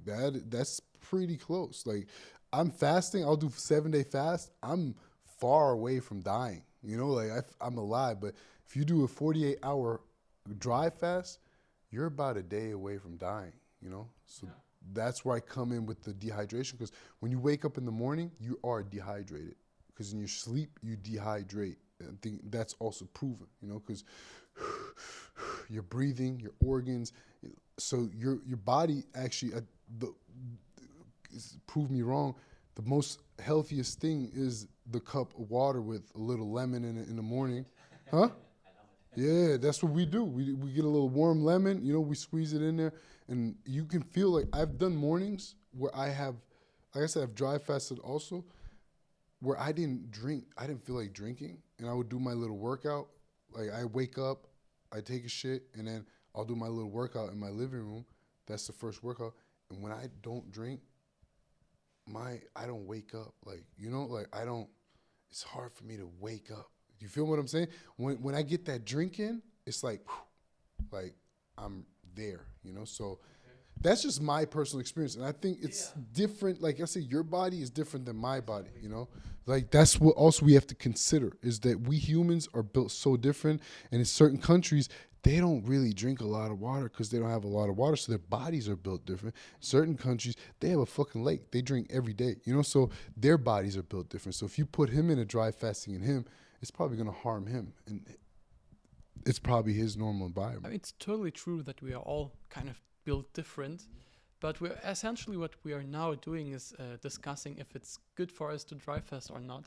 that's pretty close. Like, I'm fasting, I'll do 7-day fast. I'm far away from dying, you know, like I'm alive. But if you do a 48-hour dry fast, you're about a day away from dying, you know? So that's where I come in with the dehydration, because when you wake up in the morning, you are dehydrated, because in your sleep, you dehydrate. I think that's also proven, you know, because your breathing, your organs, so your body actually, prove me wrong, the most healthiest thing is the cup of water with a little lemon in it in the morning. Huh? Yeah, that's what we do. We get a little warm lemon, you know, we squeeze it in there, and you can feel like, I've done mornings where I have, like I said, I've dry fasted also, where I didn't feel like drinking, and I would do my little workout. Like, I wake up, I take a shit, and then I'll do my little workout in my living room. That's the first workout. And when I don't drink, I don't wake up. Like, you know, like it's hard for me to wake up. You feel what I'm saying? When I get that drink in, it's like I'm there, you know? So that's just my personal experience. And I think it's different. Like I said, your body is different than my body, you know? Like, that's what also we have to consider, is that we humans are built so different. And in certain countries, they don't really drink a lot of water because they don't have a lot of water, so their bodies are built different. Certain countries, they have a fucking lake. They drink every day, you know? So their bodies are built different. So if you put him in a dry fasting in him, it's probably going to harm him. And it's probably his normal environment. I mean, it's totally true that we are all kind of built different, but we're essentially what we are now doing is discussing if it's good for us to dry fast or not,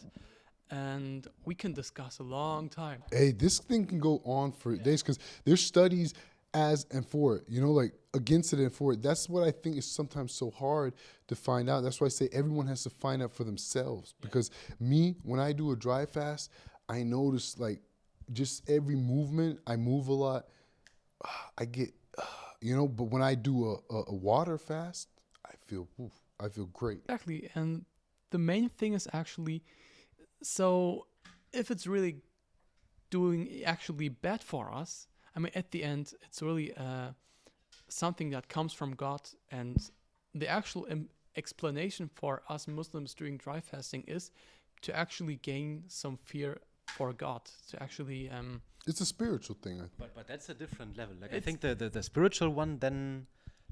and we can discuss a long time. Hey, this thing can go on for days because there's studies as and for it, you know, like against it and for it. That's what I think is sometimes so hard to find out. That's why I say everyone has to find out for themselves. Because me, when I do a dry fast, I notice like just every movement, I move a lot. I get, you know, but when I do a water fast, I feel great. Exactly, and the main thing is actually, so if it's really doing actually bad for us, I mean, at the end, it's really something that comes from God, and the actual explanation for us Muslims doing dry fasting is to actually gain some fear for God, to actually It's a spiritual thing. But that's a different level. Like I think the spiritual one, then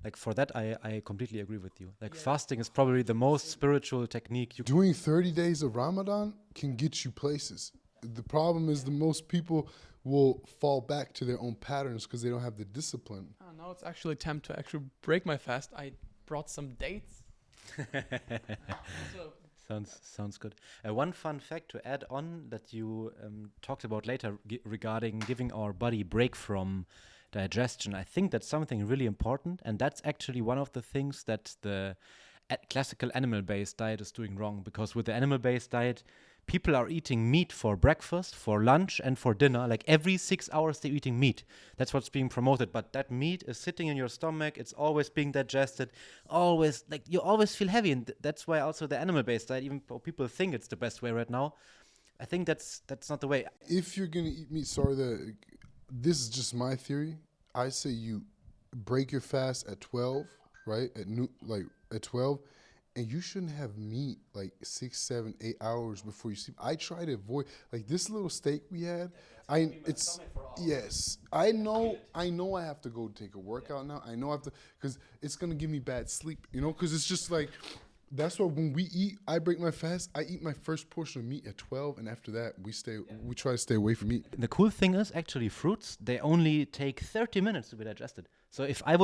like for that I completely agree with you. Like fasting is probably the most spiritual technique you can. Doing 30 days of Ramadan can get you places. The problem is the most people will fall back to their own patterns because they don't have the discipline. now it's actually time to actually break my fast. I brought some dates. So, Sounds good. One fun fact to add on that you talked about later regarding giving our body break from digestion. I think that's something really important, and that's actually one of the things that the classical animal-based diet is doing wrong. Because with the animal-based diet, people are eating meat for breakfast, for lunch, and for dinner. Like every 6 hours, they're eating meat. That's what's being promoted. But that meat is sitting in your stomach. It's always being digested. Always, like you always feel heavy. And that's why also the animal-based diet, even though people think it's the best way right now, I think that's not the way. If you're going to eat meat, this is just my theory. I say you break your fast at 12, right? At 12. And you shouldn't have meat like 6, 7, 8 hours before you sleep. I try to avoid like this little steak we had. I know I have to go take a workout now. I know I have to because it's gonna give me bad sleep. You know, because it's just like that's why when we eat, I break my fast. I eat my first portion of meat at 12, and after that we try to stay away from meat. The cool thing is actually fruits, they only take 30 minutes to be digested. So if I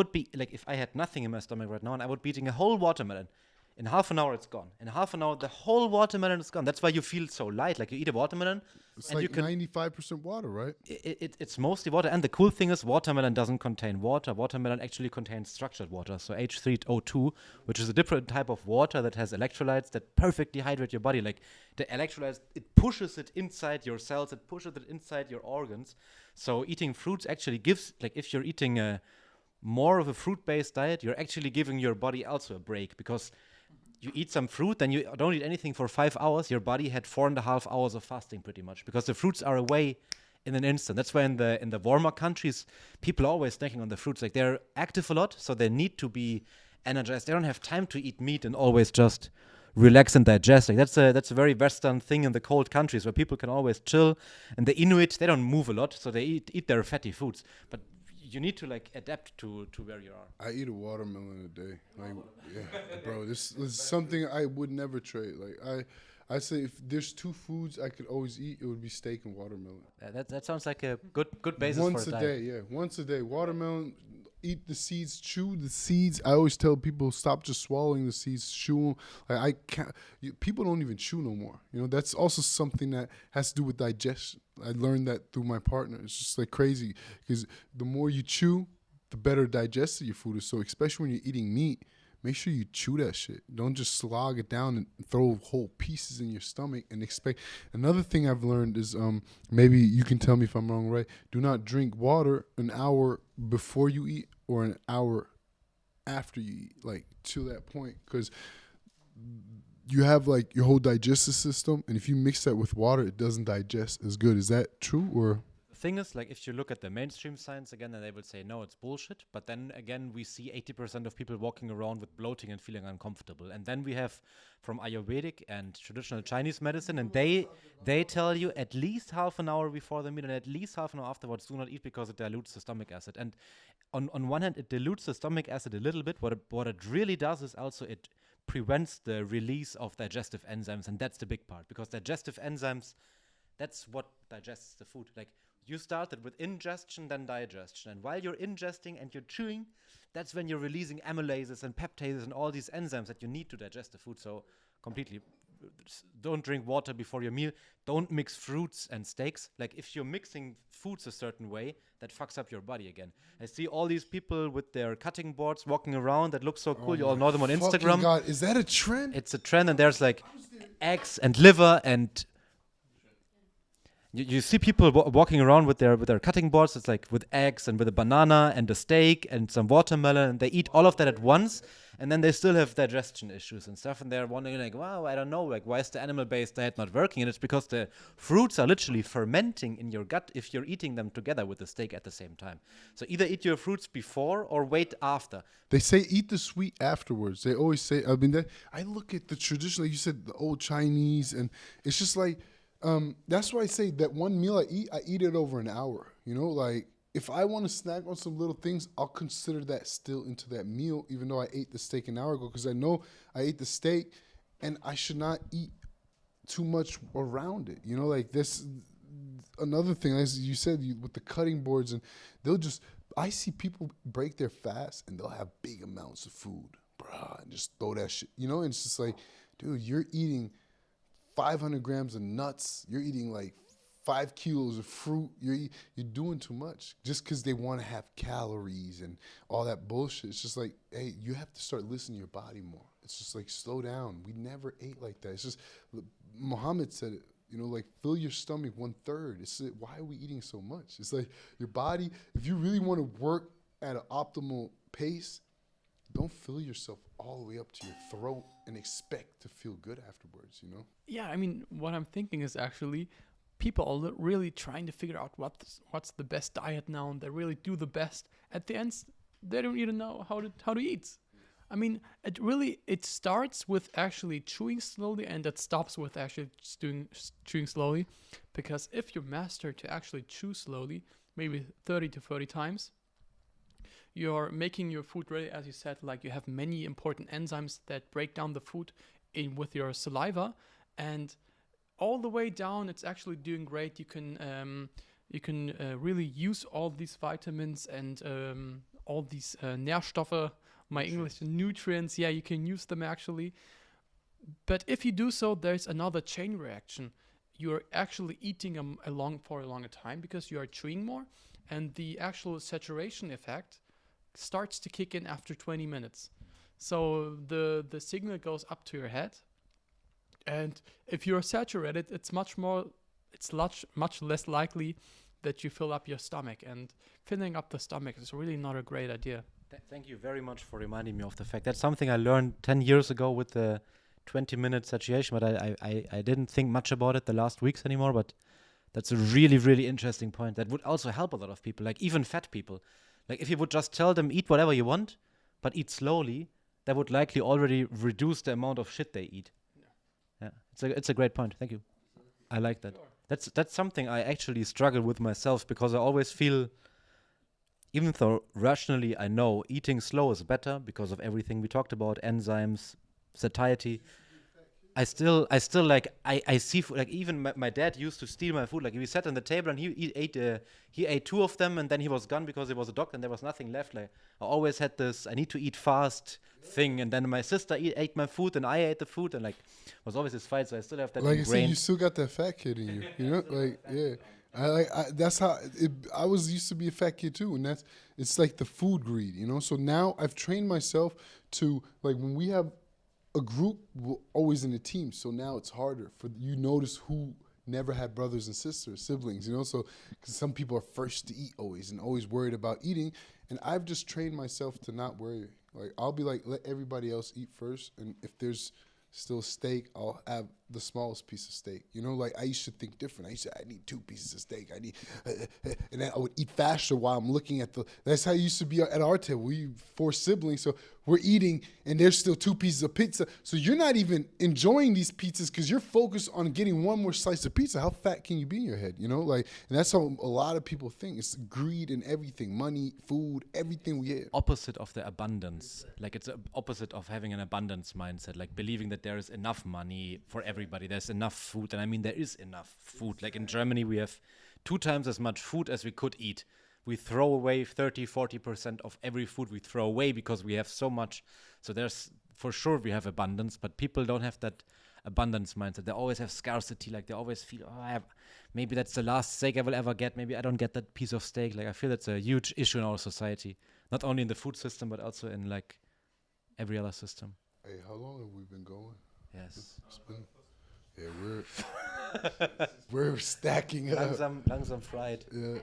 had nothing in my stomach right now and I would be eating a whole watermelon, in half an hour it's gone. In half an hour the whole watermelon is gone. That's why you feel so light. Like you eat a watermelon, It's and like you can 95% water, right? it's mostly water. And the cool thing is watermelon doesn't contain water. Watermelon actually contains structured water, so H3O2, which is a different type of water that has electrolytes that perfectly hydrate your body. Like the electrolytes, it pushes it inside your cells, it pushes it inside your organs. So eating fruits actually gives, like if you're eating more of a fruit-based diet, you're actually giving your body also a break, because you eat some fruit, then you don't eat anything for 5 hours. Your body had 4.5 hours of fasting pretty much, because the fruits are away in an instant. That's why in the warmer countries, people are always snacking on the fruits. Like they're active a lot, so they need to be energized. They don't have time to eat meat and always just relax and digest. Like that's a very Western thing in the cold countries where people can always chill. And the Inuit, they don't move a lot, so they eat their fatty foods. But you need to like adapt to where you are. I eat a watermelon a day. Like, yeah, bro, this is something I would never trade. Like I say if there's two foods I could always eat, it would be steak and watermelon. That sounds like a good basis Once for a a diet. day, yeah. Once a day. Watermelon, eat the seeds, chew the seeds. I always tell people stop just swallowing the seeds, chew them. Like I can't. People don't even chew no more. You know, that's also something that has to do with digestion. I learned that through my partner. It's just like crazy because the more you chew, the better digested your food is. So especially when you're eating meat, make sure you chew that shit. Don't just slog it down and throw whole pieces in your stomach and expect. Another thing I've learned is maybe you can tell me if I'm wrong, right? Do not drink water an hour before you eat or an hour after you eat, like to that point, because you have like your whole digestive system, and if you mix that with water, it doesn't digest as good. Is that true or? Thing is, like, if you look at the mainstream science again, then they will say no, it's bullshit. But then again, we see 80% of people walking around with bloating and feeling uncomfortable. And then we have from Ayurvedic and traditional Chinese medicine, and they tell you at least half an hour before the meal and at least half an hour afterwards, do not eat because it dilutes the stomach acid. And on one hand, it dilutes the stomach acid a little bit. What it really does is also it prevents the release of digestive enzymes, and that's the big part, because digestive enzymes, that's what digests the food. Like You started with ingestion, then digestion. And while you're ingesting and you're chewing, that's when you're releasing amylases and peptases and all these enzymes that you need to digest the food. So completely, don't drink water before your meal. Don't mix fruits and steaks. Like if you're mixing foods a certain way, that fucks up your body again. I see all these people with their cutting boards walking around that look so cool. You all know them on Fucking Instagram. God, is that a trend? It's a trend, and there's like eggs and liver and you see people walking around with their cutting boards. It's like with eggs and with a banana and a steak and some watermelon. And they eat all of that at once, and then they still have digestion issues and stuff. And they're wondering like, wow, I don't know, like why is the animal-based diet not working? And it's because the fruits are literally fermenting in your gut if you're eating them together with the steak at the same time. So either eat your fruits before or wait after. They say eat the sweet afterwards. They always say. I mean, I look at the traditional. Like you said, the old Chinese, and it's just like. That's why I say that one meal I eat it over an hour. You know, like if I want to snack on some little things, I'll consider that still into that meal, even though I ate the steak an hour ago, because I know I ate the steak and I should not eat too much around it. You know, like this, another thing, as you said, with the cutting boards, and I see people break their fast and they'll have big amounts of food, bruh, and just throw that shit, you know, and it's just like, dude, you're eating 500 grams of nuts. You're eating like 5 kilos of fruit. You're doing too much just because they want to have calories and all that bullshit. It's just like, hey, you have to start listening to your body more. It's just like, slow down. We never ate like that. It's just, Muhammad said it, you know, like fill your stomach 1/3. It's why are we eating so much? It's like your body, if you really want to work at an optimal pace, don't fill yourself all the way up to your throat and expect to feel good afterwards, you know? Yeah, I mean, what I'm thinking is actually people are really trying to figure out what's the best diet now, and they really do the best. At the end, they don't even know how to eat. I mean, it starts with actually chewing slowly, and it stops with actually chewing slowly. Because if you master to actually chew slowly, maybe 30 to 40 times, you're making your food ready, as you said, like you have many important enzymes that break down the food with your saliva, and all the way down, it's actually doing great. You can really use all these vitamins and all these Nährstoffe, my English, nutrients. Yeah, you can use them actually. But if you do so, there's another chain reaction. You're actually eating for a longer time because you are chewing more, and the actual saturation effect starts to kick in after 20 minutes. So the signal goes up to your head, and if you're saturated, it's much less likely that you fill up your stomach, and filling up the stomach is really not a great idea. Thank you very much for reminding me of the fact. That's something I learned 10 years ago with the 20-minute satiation, but I didn't think much about it the last weeks anymore, but that's a really, really interesting point. That would also help a lot of people, like even fat people. Like if you would just tell them eat whatever you want, but eat slowly, that would likely already reduce the amount of shit they eat. Yeah, it's a great point. Thank you. I like that. Sure. That's something I actually struggle with myself, because I always feel, even though rationally I know eating slow is better because of everything we talked about, enzymes, satiety, I still like I see food, like even my dad used to steal my food. Like we sat on the table and he ate 2 of them, and then he was gone because he was a doctor and there was nothing left. Like I always had this I need to eat fast thing, and then my sister ate my food and I ate the food, and like it was always this fight. So I still have that. Like I said, you still got that fat kid in you. You know, like yeah. That's how I used to be a fat kid too, and it's like the food greed, you know. So now I've trained myself to, like, when we have a group, we're always in a team. So now it's harder for you notice who never had brothers and sisters, siblings, you know. So because some people are first to eat always and always worried about eating, and I've just trained myself to not worry. Like I'll be like, let everybody else eat first, and if there's still steak, I'll have the smallest piece of steak. You know, like I used to think different. I used to, I need 2 pieces of steak. I need, and then I would eat faster while I'm looking at that's how it used to be at our table. We 4 siblings, so we're eating and there's still 2 pieces of pizza. So you're not even enjoying these pizzas because you're focused on getting one more slice of pizza. How fat can you be in your head? You know, like, and that's how a lot of people think. It's greed in everything, money, food, everything we have. Opposite of the abundance. Like it's opposite of having an abundance mindset, like believing that there is enough money for everybody. There's enough food. And I mean, there is enough food. Like in Germany, we have 2 times as much food as we could eat. We throw away 30-40% of every food we throw away because we have so much. So there's, for sure, we have abundance, but people don't have that abundance mindset. They always have scarcity. Like they always feel, maybe that's the last steak I will ever get. Maybe I don't get that piece of steak. Like I feel that's a huge issue in our society, not only in the food system, but also in like every other system. Hey, how long have we been going? Yes. It's been, yeah, we're stacking up. Langsam fried. Yeah,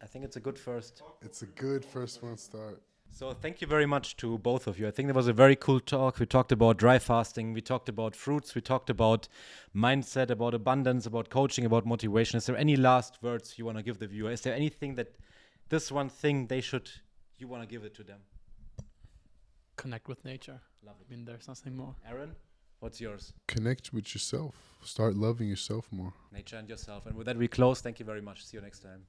I think it's a good first. it's a good first one start. So thank you very much to both of you. I think that was a very cool talk. We talked about dry fasting. We talked about fruits. We talked about mindset, about abundance, about coaching, about motivation. Is there any last words you want to give the viewer? Is there anything that this one thing you want to give it to them? Connect with nature. Love I mean, there's nothing more. Aaron, what's yours? Connect with yourself. Start loving yourself more. Nature and yourself. And with that, we close. Thank you very much. See you next time.